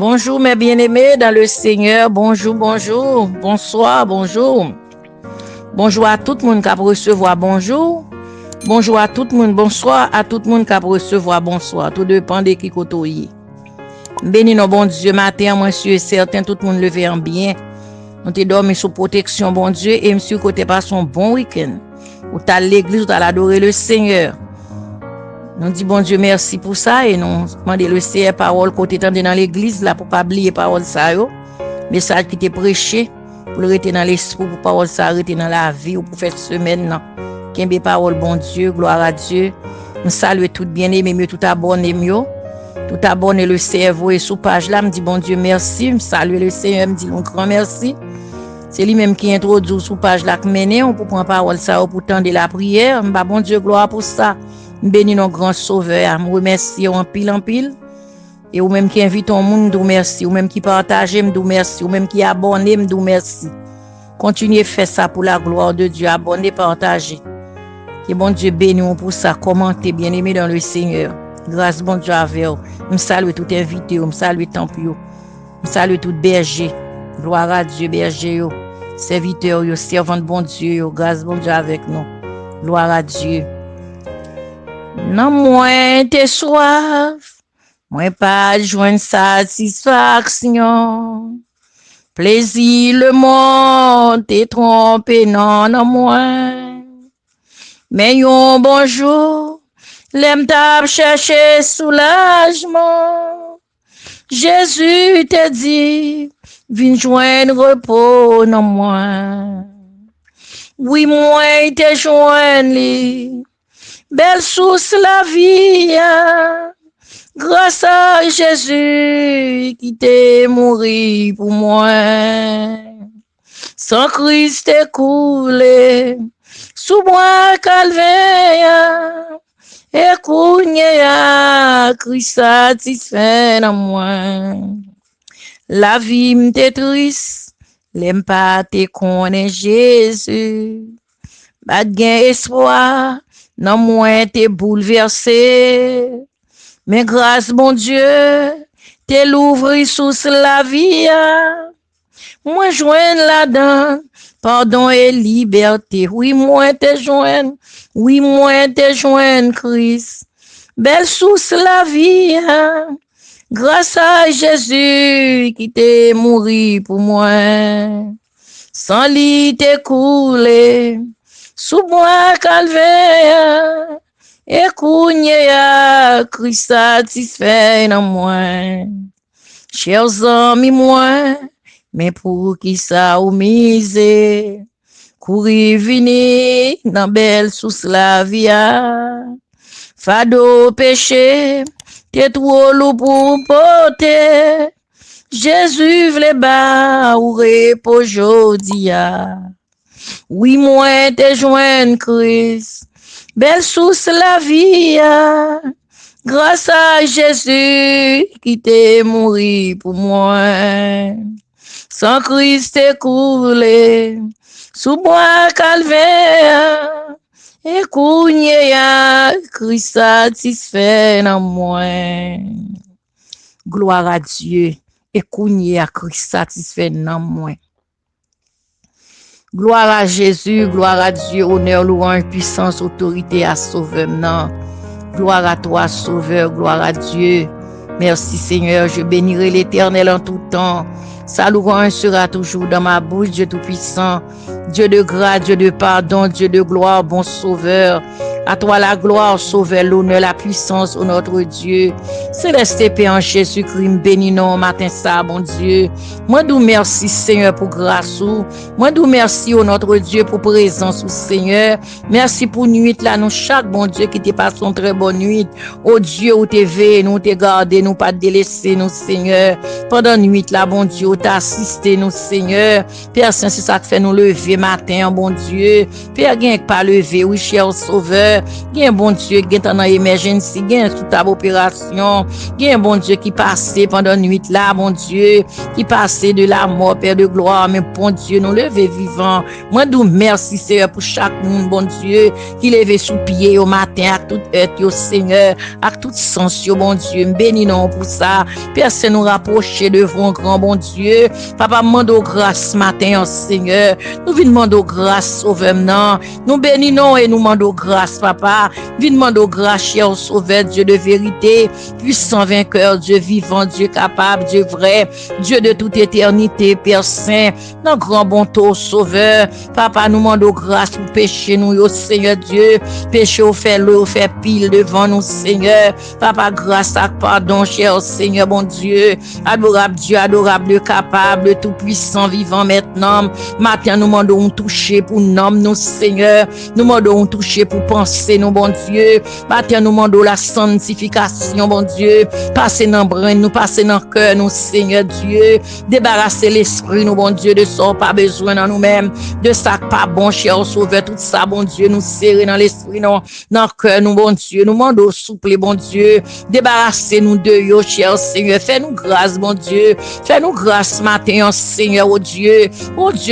Bonjour mes bien-aimés dans le Seigneur, bonjour, bonsoir, bonjour. Bonjour à tout le monde qui a recevoir bonjour. Bonjour à tout le monde, bonsoir à tout le monde qui a recevoir bonsoir. Tout dépend de qui côté. Béni nos bon Dieu matin, moi suis certain tout le monde levé en bien. On te dormi sous protection bon Dieu et monsieur côté passe un bon week-end. Ou t'as l'église, ou t'as adorer le Seigneur. Nous dit bon Dieu merci pour ça et nous demander le Seigneur parole côté tendez dans l'église là pour pas oublier parole ça yo. Message qui t'est prêché pour le rester dans l'esprit pour parole ça rester dans la vie ou pour faire semaine là. Kembe parole bon Dieu, gloire à Dieu. Nous saluer tout bien-aimé, mieux tout abonné mieux. Tout abonné le cerveau et sous page là me dit bon Dieu merci, me saluer le Seigneur me dit un grand merci. C'est lui-même qui introduit sous page là que mener on pour prendre parole ça pour tendre la prière. M'ba bon Dieu gloire pour ça. Béni nos grands sauveurs, me remercie en pile et ou même qui invite au monde nous merci, ou même qui partage me merci, ou même qui abonne me merci. Continuez faire ça pour la gloire de Dieu, abonner, partager. Que bon Dieu bénisse pour ça, commentez bien-aimé dans le Seigneur. Grâce bon Dieu avec vous. Me salue tout invité, me salue temple, me salue tout berger. Gloire à Dieu berger yo, serviteur yo, servant bon Dieu yo, grâce bon Dieu avec nous. Gloire à Dieu. Non moins t'es soif, moi pas joindre satisfaction. Plaisir le monde t'es trompé non moins. Mais yon bonjour, l'aime t'a chercher soulagement. Jésus te dit, viens joindre repos non moins. Oui moi te joindre li. Belle source la vie, grâce à Jésus qui t'est mouru pour moi. Sans Christ écoulé, sous moi calvaire, écoute Christ satisfait dans moi. La vie m'était triste, l'aime pas te connaît Jésus, pas de gain espoir. Non, moi, t'es bouleversé. Mais grâce, bon Dieu, t'es l'ouvri sous la vie. Moi, joigne là-dedans, pardon et liberté. Oui, moi, t'es joigne. Oui, moi, t'es joigne, Christ. Belle sous la vie. Grâce à Jésus qui t'est mouru pour moi. Sans lui, t'es coulé. Sous moi calvaire, écoute Christ satisfait dans moi. Chers amis moi, mais pour qui ça ou misé, courir venir dans belle sous la vie. Fado péché, t'es trop lourd pour porter. Jésus vle ba ou repos jodi. Oui, moi, te joindre Christ. Belle source la vie, grâce à Jésus qui t'est mouru pour moi. Sans Christ écoulé, sous moi calvaire, écoute, Christ satisfait dans moi. Gloire à Dieu, écoute, Christ satisfait dans moi. Gloire à Jésus, gloire à Dieu, honneur, louange, puissance, autorité à Sauveur. Non. Gloire à toi, Sauveur, gloire à Dieu. Merci Seigneur, je bénirai l'Éternel en tout temps. Sa louange sera toujours dans ma bouche, Dieu Tout-Puissant. Dieu de grâce, Dieu de pardon, Dieu de gloire, bon Sauveur. À toi la gloire, Sauveur, l'honneur, la puissance, au notre Dieu. Céleste et paix en Jésus-Christ, bénis nous matin ça, bon Dieu. Moi, nous merci Seigneur pour grâce. Moi, nous merci au notre Dieu pour présence, Seigneur. Merci pour nuit là, nous chaque bon Dieu qui te passe une très bonne nuit. Oh Dieu, où t'es veillé, nous t'es gardé, nous pas délaissé, nous Seigneur. Pendant nuit là, bon Dieu, t'as assisté, nous Seigneur. Père Saint, c'est ça qui fait nous lever matin, bon Dieu. Père, rien que pas lever, oui, cher Sauveur. Seigneur. Gen bon Dieu qui est en emergency, gen sous ta opération. Gen bon Dieu qui passé pendant nuit là, bon Dieu, qui passé de la mort, Père de gloire, mais bon Dieu, nous lever vivant. Moi, nous merci, Seigneur, pour chaque monde, bon Dieu, qui lève sous pied au matin, à toute heure, Seigneur, à tout sens, bon Dieu. Bénis nous pour ça. Personne nous rapprocher devant grand, bon Dieu. Papa, demande grâce ce matin, Seigneur. Nous venons demander grâce, sauveur, non. Nous bénissons et nous demandons grâce, Papa. Nous demandons grâce, cher sauveur, Dieu de vérité, puissant vainqueur, Dieu vivant, Dieu capable, Dieu vrai, Dieu de toute éternité, Père Saint, notre grand bon taux, sauveur. Papa, nous demandons grâce pour pécher nous, yo, Seigneur Dieu. Péché au fait l'eau, au fait pile devant nous, Seigneur. Papa, grâce à pardon, cher Seigneur, bon Dieu. Adorable Dieu, adorable, capable, tout puissant, vivant maintenant. Matin, nous demandons toucher pour nous, Seigneur. Nous demandons toucher pour penser, nous, bon Dieu. Matin, nous demandons la sanctification, bon Dieu. Passer dans le brin, nous passer dans le cœur, nous, Seigneur Dieu. Débarrasser l'esprit, nous, bon Dieu, de ça, pas besoin dans nous-mêmes. De ça, pas bon, cher sauveur, tout ça, bon Dieu, nous serrer dans l'esprit, non, dans le cœur, nous, bon Dieu. Nous demandons souple, bon Dieu. Débarrasser nous de yo, cher Seigneur. Fais-nous grâce, bon Dieu. Fais-nous grâce matin, Seigneur, oh Dieu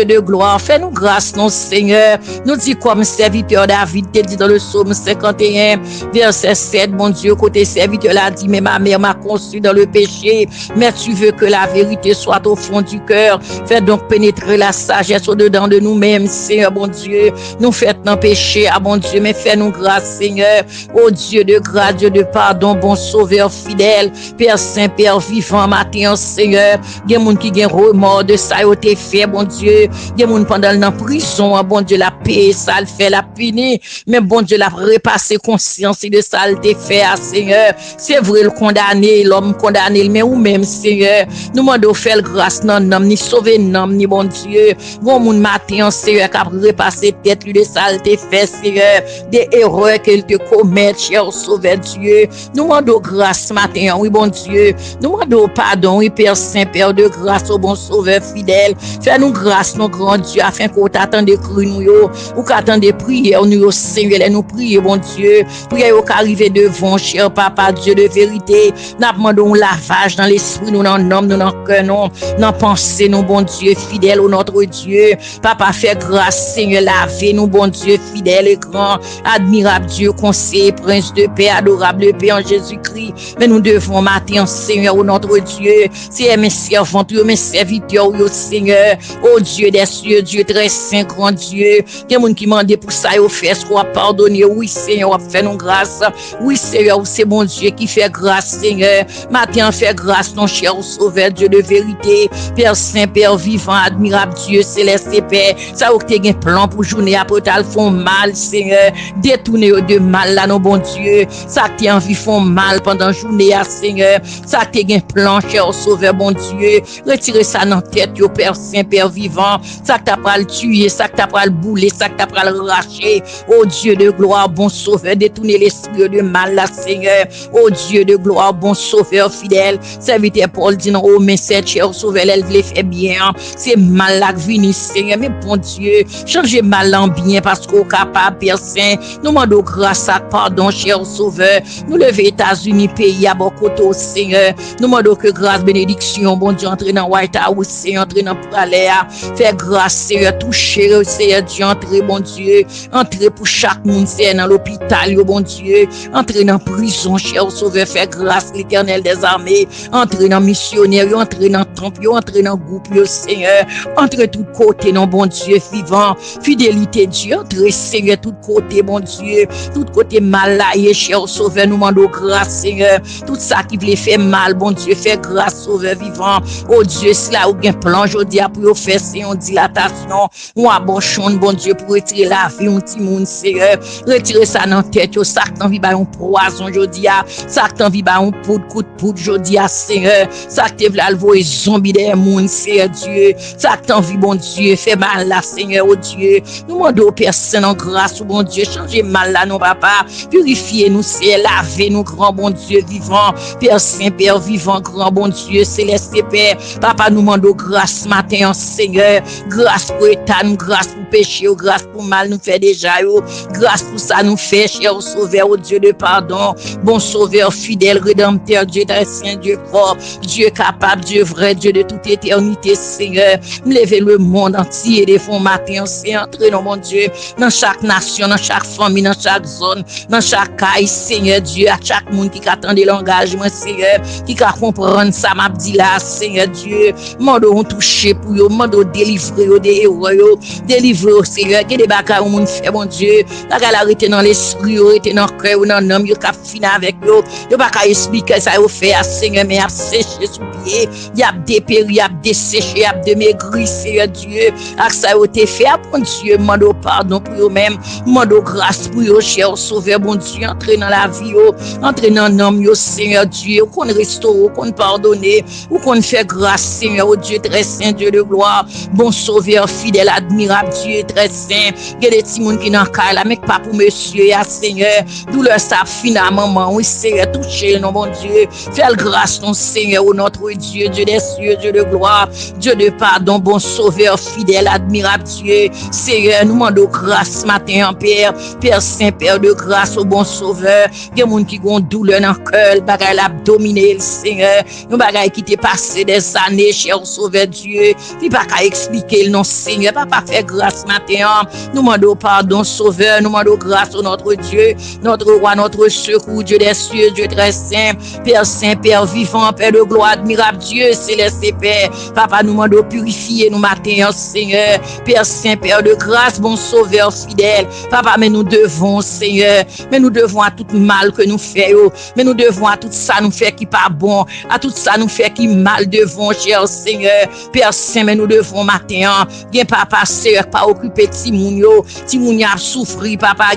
de gloire. Fais-nous grâce, non, Seigneur. Nous dit comme serviteur David, te dit dans le psaume 51, verset 7, bon Dieu, côté serviteur l'a dit, mais ma mère m'a conçu dans le péché, mais tu veux que la vérité soit au fond du cœur. Fais donc pénétrer la sagesse au-dedans de nous-mêmes, Seigneur, bon Dieu. Nous faites dans péché, ah bon Dieu, mais fais-nous grâce, Seigneur. Oh Dieu de grâce, Dieu de pardon, bon sauveur fidèle, Père Saint, Père vivant, matin, Seigneur. Il y a des gens qui ont remords de ça, ils ont fait, bon Dieu. Il y a des gens pendant la prison, bon Dieu, la paix, ça le fait, la punir. Mais bon Dieu, la repasser conscience de ça, le fait, Seigneur. C'est vrai, le condamné, l'homme condamné, mais ou même, Seigneur. Nous demandons faire grâce, non, ni sauver, non, ni bon Dieu. Bon, mon matin, Seigneur, qui a repassé tête, lui, de ça, le fait, Seigneur. Des erreurs qu'il te commet, cher sauveur Dieu. Nous demandons grâce matin, oui, bon Dieu. Nous demandons pardon, oui, Père Saint, Père de grâce, au bon sauveur fidèle. Fais-nous grâce, nos grands Dieu, afin qu'on t'attende de cru nous, ou qu'attende de prière, nous, Seigneur, nous prions, bon Dieu. Prière, ou qu'arriver devant, cher Papa, Dieu de vérité. Nous demandons un lavage dans l'esprit, nous, dans l'homme, nous, dans le cœur, nous, dans pensée, nous, bon Dieu, fidèle, au notre Dieu. Papa, fais grâce, Seigneur, lavez nous, bon Dieu, fidèle et grand, admirable Dieu, conseiller, prince de paix, adorable paix en Jésus-Christ. Mais nous devons matin, Seigneur, au notre Dieu, c'est mes servantes, mes serviteurs, au Seigneur, oh Dieu des cieux, Dieu très saint, grand Dieu. Il y a des gens qui demandent pour ça, ils fait ce qu'on pardonner. Oui, Seigneur, fait nous grâce. Oui, Seigneur, c'est bon Dieu qui fait grâce, Seigneur. Matin, fait grâce, non, cher sauveur, Dieu de vérité, Père Saint, Père vivant, admirable Dieu, céleste et paix. Ça, tu as un plan pour journée, après, tu font mal, Seigneur. Détourner de mal, là, non, bon Dieu. Ça, tu as envie font mal pendant journée, Seigneur. Ça, tu as un plan, cher sauveur, bon Dieu. Retirez ça dans tête, yo, Père Saint, Père vivant. Ça, tu as pas le tuer, ça, tu as pas le bouler, ça, tu as pas le racher. Oh Dieu de gloire, bon sauveur, détourner l'esprit de mal, là, Seigneur. Oh Dieu de gloire, bon sauveur fidèle. Serviteur Paul dit non, oh, mais cette cher sauveur, elle les fait bien. C'est mal là que vini, Seigneur. Mais bon Dieu, changez mal en bien parce qu'on est capable, Père Saint. Nous demandons grâce à pardon, cher sauveur. Nous levons États-Unis, pays à beaucoup de Seigneur. Nous demandons que grâce, bénédiction, bon Dieu, entre dans White House, Seigneur, entre dans Praléa. Fais grâce, Seigneur, toucher, Seigneur Dieu, entrer, bon Dieu. Entrer pour chaque monde, Seigneur, dans l'hôpital, bon Dieu. Entrer dans prison, cher sauveur. Fais grâce, l'Éternel des armées. Entrer dans missionnaire, entrer dans temple, entrer dans groupe, Seigneur. Entrer tout côté, non, bon Dieu, vivant. Fidélité, Dieu, entrer, Seigneur, tout côté, bon Dieu. Tout côté malaye, cher sauveur, nous demandons grâce, Seigneur. Tout ça qui voulait faire mal, bon Dieu, fais grâce, sauveur vivant. Oh Dieu, c'est là où il y a un plan, je dis, pour faire, c'est une dilatation, ou abortion, bon Dieu, pour retirer la vie, un petit monde, Seigneur. Retirer ça dans la tête, ça qui t'envie, un poison, je dis, ça qui t'envie, un coup de poudre, je dis, Seigneur. Ça qui t'envie, le voyer zombie des mondes, Seigneur Dieu. Ça qui t'envie, bon Dieu, fais mal là, Seigneur, oh Dieu. Nous demandons aux personnes en grâce, bon Dieu, changez mal là, non, papa. Purifiez-nous, Seigneur, lavez-nous, grand bon Dieu vivant. Père Saint, Père vivant, grand bon Dieu, céleste et Père. Papa, nous demandons grâce matin, Seigneur. Grâce pour état, nous grâce pour péché, grâce pour mal, nous fait déjà, grâce pour ça nous fait, cher Sauveur, oh Dieu de pardon, bon Sauveur fidèle, rédempteur, Dieu très saint, Dieu fort, Dieu capable, Dieu vrai, Dieu de toute éternité, Seigneur. Levez le monde entier des fonds matin, c'est entrer dans mon Dieu, dans chaque nation, dans chaque famille, dans chaque zone, dans chaque caille, Seigneur Dieu, à chaque monde qui attend l'engagement, Seigneur, qui va comprendre ça, m'a dit là, Seigneur Dieu, mande on toucher pour eux, mande on délivrer des héros, délivrer, Seigneur, que des bagages au monde fait, mon Dieu, la gale arrêter dans l'esprit, arrêter dans le cœur, dans l'homme, yo cap finir avec eux, yo pas qu'à expliquer ça, yo fait à Seigneur, mais à sécher sous pied, y a dépéri, y a desséché, y a démaigri, Seigneur Dieu, ak ça yo te fait, mon Dieu, mande pardon pour eux-mêmes, mande grâce pour eux, cher Sauveur, bon Dieu, entrer dans la vie, entrer dans l'homme, yo Seigneur Dieu, qu'on restaure, qu'on pardonne, ou qu'on fait grâce, Seigneur, au Dieu très saint, Dieu de gloire, bon Sauveur, fidèle, admirable, Dieu très saint, il y a des petits gens qui n'ont qu'à la, mais pas pour monsieur, ya Seigneur, douleur ça finalement, maman, oui Seigneur, touchez non mon Dieu, fais grâce ton Seigneur, au notre Dieu, Dieu des cieux, Dieu de gloire, Dieu de pardon, bon Sauveur, fidèle, admirable Dieu, Seigneur, nous demandons grâce matin en Père, Père Saint, Père de grâce, au bon Sauveur, il y a des gens qui ont douleur dans le cœur, bagaille l'abdominal, Seigneur, nous bagaille qui t'est passé des années, cher Sauveur Dieu, qui pas qu'à expliquer le nom Seigneur, papa fait grâce matin, nous demandons pardon, Sauveur, nous demandons grâce au notre Dieu, notre roi, notre secours, Dieu des cieux, Dieu très saint, Père vivant, Père de gloire, admirable Dieu, céleste et Père, papa nous demandons purifier nous matin, Seigneur, Père saint, Père de grâce, bon Sauveur fidèle, papa, mais nous devons, Seigneur, mais nous devons à tout mal que nous faisons, mais nous devons à tout ça nous fait qui pas bon, à tout ça nous fait qui mal devons, cher Seigneur, Père saint, mais nous devons matin, bien papa, sœur, pas occuper Timounio a souffri, papa,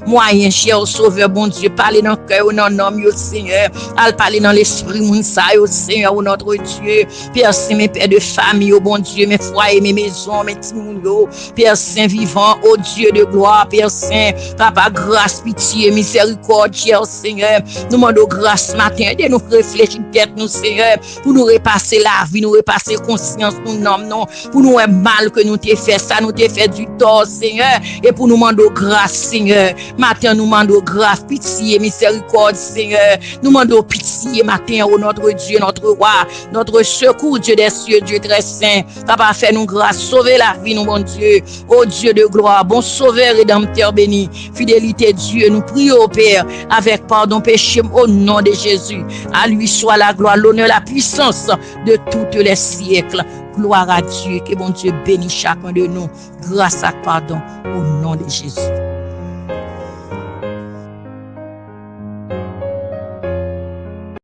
moyen, cher Sauveur, bon Dieu, parler dans le cœur, dans l'homme, Seigneur, al parler dans l'esprit, mon ça, Seigneur, notre Dieu, Père saint, mes pères de famille, bon Dieu, mes foyers, mes maisons, mes Timounio, Père saint vivant, oh Dieu de gloire, Père saint, papa, grâce, pitié, miséricorde, cher Seigneur, nous demandons grâce matin, de nous réfléchir tête, nous, Seigneur, pour nous repasser la vie, nous repasser conscience, pour nous, non, pour nous, un mal que nous t'ai fait, ça nous t'ai fait du tort, Seigneur, et pour nous demander grâce, Seigneur, matin, nous demandons grâce, pitié, miséricorde, Seigneur, nous demandons pitié, matin, oh notre Dieu, notre roi, notre secours, Dieu des cieux, Dieu très saint, papa, fais-nous grâce, sauver la vie, nous, mon Dieu, oh Dieu de gloire, bon sauveur, rédempteur béni, fidélité Dieu, nous prions au Père, avec pardon péché, au nom de Jésus, à lui soit la gloire, l'honneur, la puissance de tous les siècles, gloire à Dieu, que bon Dieu bénisse chacun de nous, grâce à pardon, au nom de Jésus.